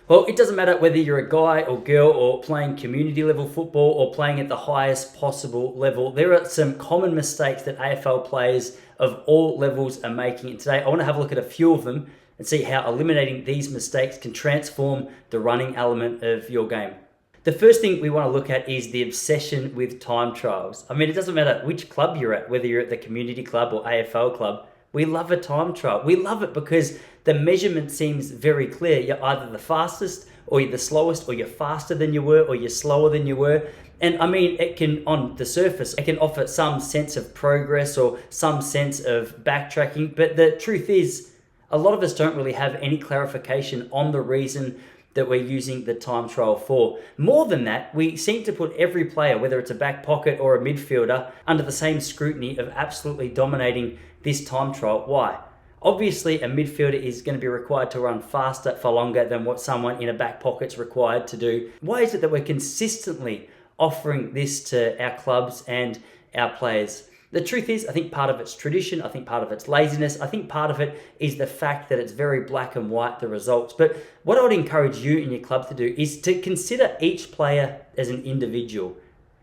Well, it doesn't matter whether you're a guy or girl or playing community level football or playing at the highest possible level. There are some common mistakes that AFL players of all levels are making. And today I want to have a look at a few of them and see how eliminating these mistakes can transform the running element of your game. The first thing we want to look at is the obsession with time trials. I mean, it doesn't matter which club you're at, whether you're at the community club or AFL club. We love a time trial. We love it because the measurement seems very clear. You're either the fastest or you're the slowest, or you're faster than you were or you're slower than you were. And I mean, it can, on the surface, it can offer some sense of progress or some sense of backtracking. But the truth is, a lot of us don't really have any clarification on the reason that we're using the time trial for. More than that, we seem to put every player, whether it's a back pocket or a midfielder, under the same scrutiny of absolutely dominating this time trial. Why? Obviously, a midfielder is going to be required to run faster for longer than what someone in a back pocket's required to do. Why is it that we're consistently offering this to our clubs and our players? The truth is, I think part of it's tradition, I think part of it's laziness, I think part of it is the fact that it's very black and white, the results. But what I would encourage you and your club to do is to consider each player as an individual.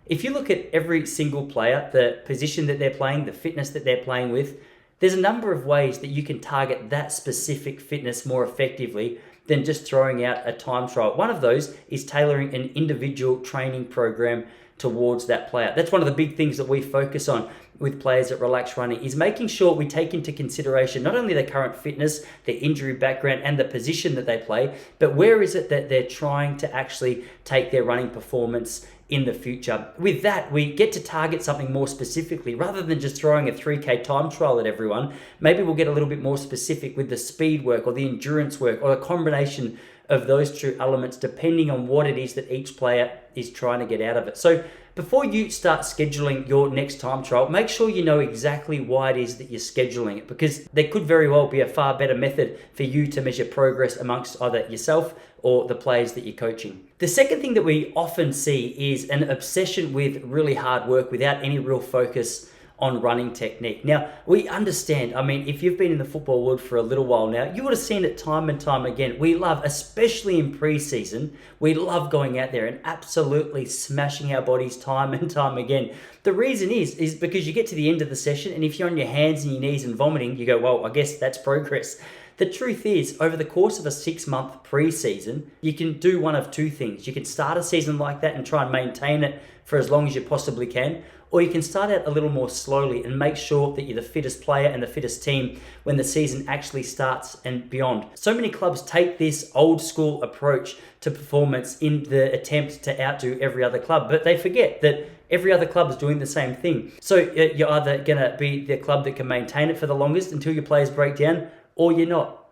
If you look at every single player, the position that they're playing, the fitness that they're playing with, there's a number of ways that you can target that specific fitness more effectively than just throwing out a time trial. One of those is tailoring an individual training program towards that player. That's one of the big things that we focus on with players at Relax Running, is making sure we take into consideration not only their current fitness, their injury background and the position that they play, but where is it that they're trying to actually take their running performance in the future. With that, we get to target something more specifically. Rather than just throwing a 3K time trial at everyone, maybe we'll get a little bit more specific with the speed work or the endurance work or a combination of those two elements, depending on what it is that each player is trying to get out of it. So before you start scheduling your next time trial, make sure you know exactly why it is that you're scheduling it, because there could very well be a far better method for you to measure progress amongst either yourself or the players that you're coaching. The second thing that we often see is an obsession with really hard work without any real focus on running technique. Now, we understand, I mean, if you've been in the football world for a little while now, you would have seen it time and time again. We love, especially in pre-season, we love going out there and absolutely smashing our bodies time and time again. The reason is because you get to the end of the session, and if you're on your hands and your knees and vomiting, you go, well, I guess that's progress. The truth is, over the course of a 6-month pre-season, you can do one of two things. You can start a season like that and try and maintain it for as long as you possibly can, or you can start out a little more slowly and make sure that you're the fittest player and the fittest team when the season actually starts and beyond. So many clubs take this old school approach to performance in the attempt to outdo every other club, but they forget that every other club is doing the same thing. So you're either going to be the club that can maintain it for the longest until your players break down, or you're not.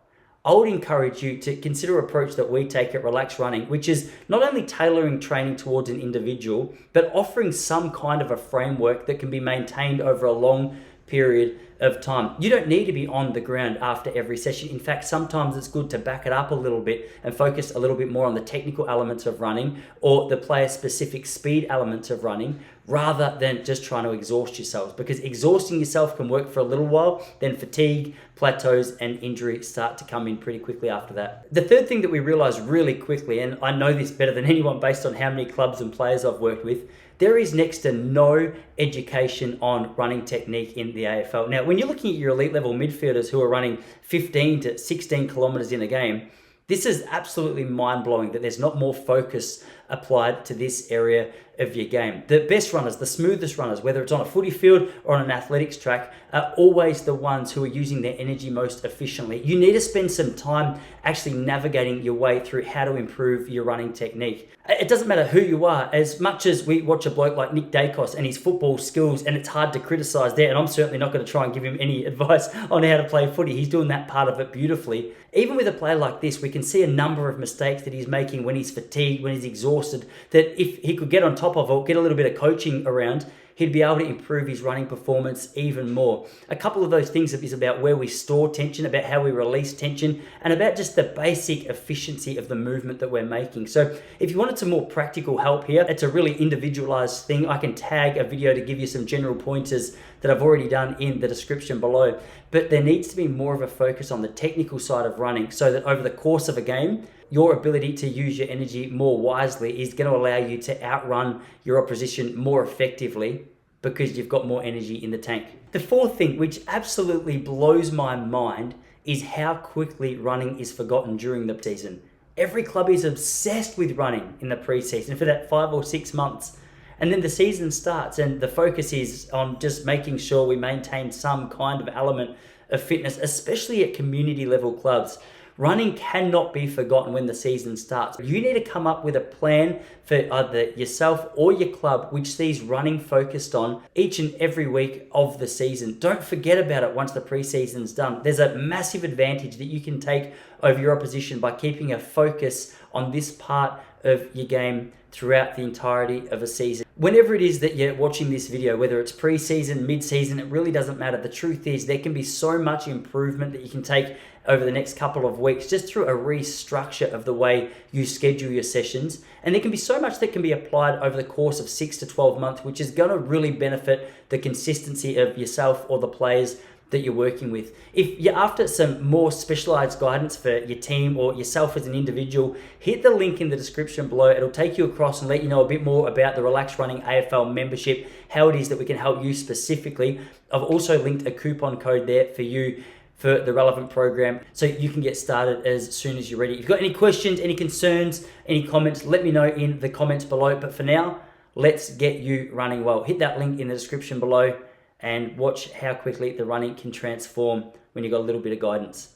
I would encourage you to consider an approach that we take at Relax Running, which is not only tailoring training towards an individual, but offering some kind of a framework that can be maintained over a long period of time. You don't need to be on the ground after every session. In fact, sometimes it's good to back it up a little bit and focus a little bit more on the technical elements of running or the player-specific speed elements of running, rather than just trying to exhaust yourselves, because exhausting yourself can work for a little while, then fatigue, plateaus, and injury start to come in pretty quickly after that. The third thing that we realize really quickly, and I know this better than anyone based on how many clubs and players I've worked with, there is next to no education on running technique in the AFL. Now, when you're looking at your elite level midfielders who are running 15 to 16 kilometers in a game, this is absolutely mind-blowing that there's not more focus applied to this area of your game. The best runners, the smoothest runners, whether it's on a footy field or on an athletics track, are always the ones who are using their energy most efficiently. You need to spend some time actually navigating your way through how to improve your running technique. It doesn't matter who you are, as much as we watch a bloke like Nick Dacos and his football skills, and it's hard to criticize there, and I'm certainly not going to try and give him any advice on how to play footy. He's doing that part of it beautifully. Even with a player like this, we can see a number of mistakes that he's making when he's fatigued, when he's exhausted, that if he could get on top of or get a little bit of coaching around, he'd be able to improve his running performance even more. A couple of those things is about where we store tension, about how we release tension, and about just the basic efficiency of the movement that we're making. So if you wanted some more practical help here, it's a really individualized thing. I can tag a video to give you some general pointers that I've already done in the description below. But there needs to be more of a focus on the technical side of running so that over the course of a game, your ability to use your energy more wisely is going to allow you to outrun your opposition more effectively because you've got more energy in the tank. The fourth thing, which absolutely blows my mind, is how quickly running is forgotten during the season. Every club is obsessed with running in the preseason for that 5 or 6 months. And then the season starts and the focus is on just making sure we maintain some kind of element of fitness, especially at community level clubs. Running cannot be forgotten when the season starts. You need to come up with a plan for either yourself or your club which sees running focused on each and every week of the season. Don't forget about it once the preseason's done. There's a massive advantage that you can take over your opposition by keeping a focus on this part of your game throughout the entirety of a season. Whenever it is that you're watching this video, whether it's pre-season, mid-season, it really doesn't matter. The truth is there can be so much improvement that you can take over the next couple of weeks just through a restructure of the way you schedule your sessions. And there can be so much that can be applied over the course of 6 to 12 months, which is going to really benefit the consistency of yourself or the players that you're working with. If you're after some more specialized guidance for your team or yourself as an individual, hit the link in the description below. It'll take you across and let you know a bit more about the Relax Running AFL membership, how it is that we can help you specifically. I've also linked a coupon code there for you for the relevant program so you can get started as soon as you're ready. If you've got any questions, any concerns, any comments, let me know in the comments below. But for now, let's get you running well. Hit that link in the description below and watch how quickly the running can transform when you've got a little bit of guidance.